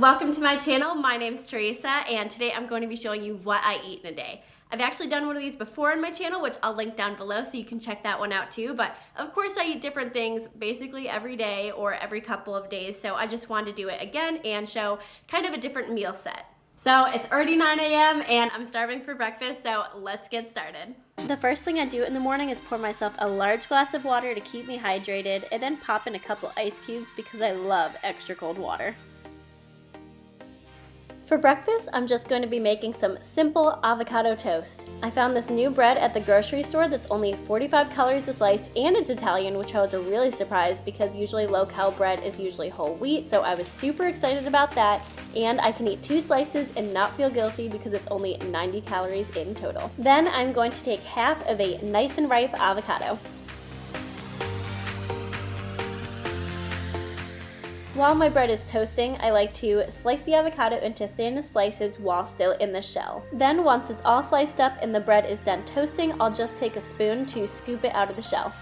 welcome to my channel. My name is Teresa, and today I'm going to be showing you what I eat in a day. I've actually done one of these before in my channel, which I'll link down below so you can check that one out too. But of course I eat different things basically every day or every couple of days, so I just wanted to do it again and show kind of a different meal set. So it's already 9 a.m. and I'm starving for breakfast, so let's get started. The first thing I do in the morning is pour myself a large glass of water to keep me hydrated, and then pop in a couple ice cubes because I love extra cold water. For breakfast, I'm just going to be making some simple avocado toast. I found this new bread at the grocery store that's only 45 calories a slice, and it's Italian, which I was really surprised because usually low-cal bread is usually whole wheat, so I was super excited about that, and I can eat 2 slices and not feel guilty because it's only 90 calories in total. Then I'm going to take half of a nice and ripe avocado. While my bread is toasting, I like to slice the avocado into thin slices while still in the shell. Then once it's all sliced up and the bread is done toasting, I'll just take a spoon to scoop it out of the shell.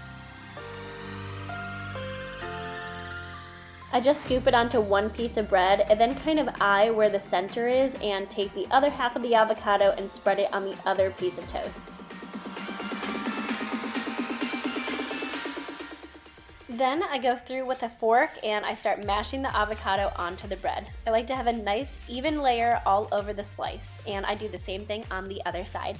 I just scoop it onto one piece of bread and then kind of eye where the center is and take the other half of the avocado and spread it on the other piece of toast. Then I go through with a fork and I start mashing the avocado onto the bread. I like to have a nice even layer all over the slice, and I do the same thing on the other side.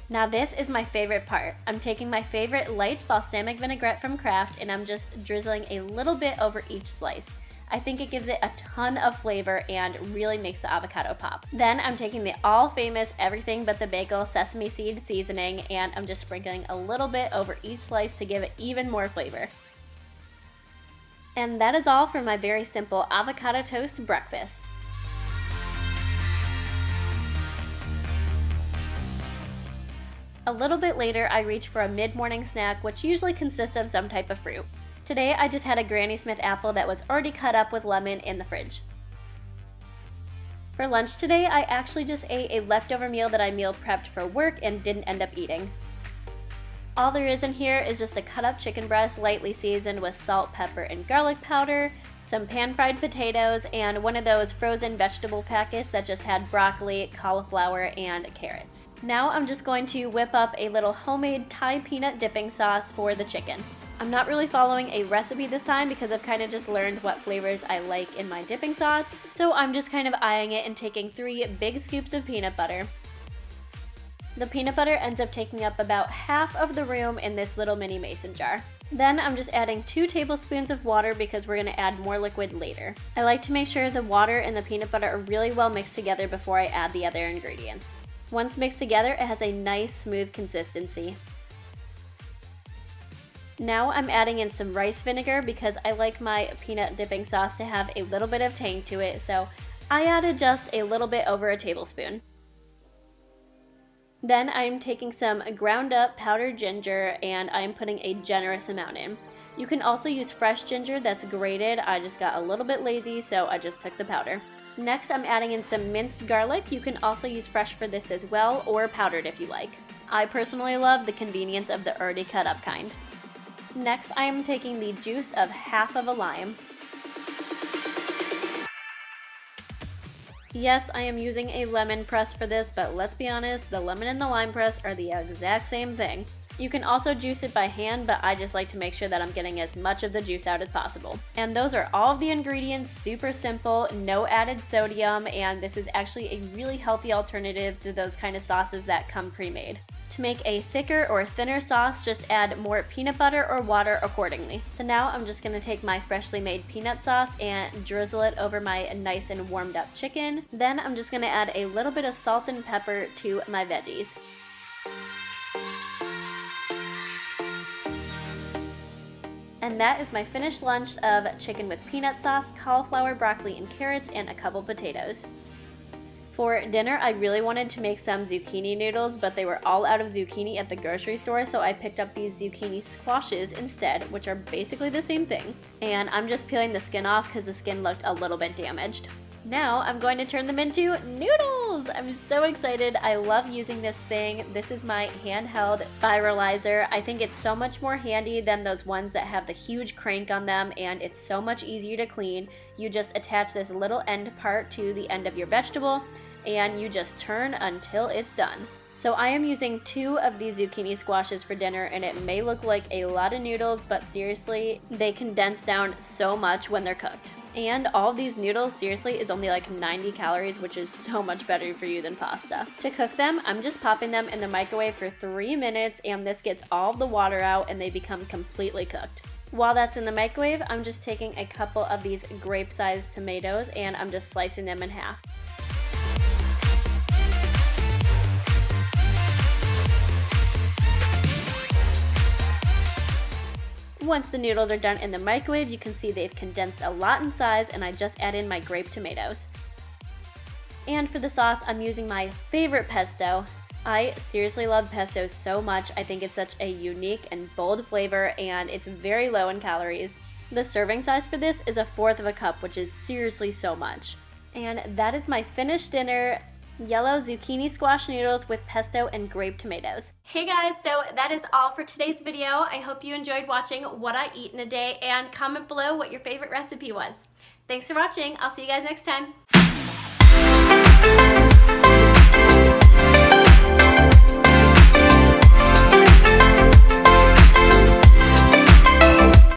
Now this is my favorite part. I'm taking my favorite light balsamic vinaigrette from Kraft and I'm just drizzling a little bit over each slice. I think it gives it a ton of flavor and really makes the avocado pop. Then I'm taking the all famous everything but the bagel sesame seed seasoning and I'm just sprinkling a little bit over each slice to give it even more flavor. And that is all for my very simple avocado toast breakfast. A little bit later, I reach for a mid-morning snack, which usually consists of some type of fruit. Today, I just had a Granny Smith apple that was already cut up with lemon in the fridge. For lunch today, I actually just ate a leftover meal that I meal prepped for work and didn't end up eating. All there is in here is just a cut up chicken breast lightly seasoned with salt, pepper, and garlic powder, some pan-fried potatoes, and one of those frozen vegetable packets that just had broccoli, cauliflower, and carrots. Now I'm just going to whip up a little homemade Thai peanut dipping sauce for the chicken. I'm not really following a recipe this time because I've kind of just learned what flavors I like in my dipping sauce, so I'm just kind of eyeing it and taking 3 big scoops of peanut butter. The peanut butter ends up taking up about half of the room in this little mini mason jar. Then I'm just adding 2 tablespoons of water because we're going to add more liquid later. I like to make sure the water and the peanut butter are really well mixed together before I add the other ingredients. Once mixed together, it has a nice smooth consistency. Now I'm adding in some rice vinegar because I like my peanut dipping sauce to have a little bit of tang to it, so I added just a little bit over a tablespoon. Then I'm taking some ground up powdered ginger and I'm putting a generous amount in. You can also use fresh ginger that's grated. I just got a little bit lazy, so I just took the powder. Next I'm adding in some minced garlic. You can also use fresh for this as well, or powdered if you like. I personally love the convenience of the already cut up kind. Next I am taking the juice of half of a lime. Yes, I am using a lemon press for this, but let's be honest, the lemon and the lime press are the exact same thing. You can also juice it by hand, but I just like to make sure that I'm getting as much of the juice out as possible. And those are all of the ingredients, super simple, no added sodium, and this is actually a really healthy alternative to those kind of sauces that come pre-made. To make a thicker or thinner sauce, just add more peanut butter or water accordingly. So now I'm just going to take my freshly made peanut sauce and drizzle it over my nice and warmed up chicken. Then I'm just going to add a little bit of salt and pepper to my veggies. And that is my finished lunch of chicken with peanut sauce, cauliflower, broccoli, and carrots, and a couple potatoes. For dinner, I really wanted to make some zucchini noodles, but they were all out of zucchini at the grocery store, so I picked up these zucchini squashes instead, which are basically the same thing. And I'm just peeling the skin off because the skin looked a little bit damaged. Now I'm going to turn them into noodles! I'm so excited. I love using this thing. This is my handheld spiralizer. I think it's so much more handy than those ones that have the huge crank on them, and it's so much easier to clean. You just attach this little end part to the end of your vegetable, and you just turn until it's done. So I am using 2 of these zucchini squashes for dinner, and it may look like a lot of noodles, but seriously, they condense down so much when they're cooked. And all of these noodles, seriously, is only like 90 calories, which is so much better for you than pasta. To cook them, I'm just popping them in the microwave for 3 minutes, and this gets all the water out and they become completely cooked. While that's in the microwave, I'm just taking a couple of these grape-sized tomatoes and I'm just slicing them in half. Once the noodles are done in the microwave, you can see they've condensed a lot in size, and I just add in my grape tomatoes. And for the sauce, I'm using my favorite pesto. I seriously love pesto so much. I think it's such a unique and bold flavor, and it's very low in calories. The serving size for this is 1/4 cup, which is seriously so much. And that is my finished dinner. Yellow zucchini squash noodles with pesto and grape tomatoes. Hey guys, so that is all for today's video. I hope you enjoyed watching what I eat in a day, and comment below what your favorite recipe was. Thanks for watching. I'll see you guys next time.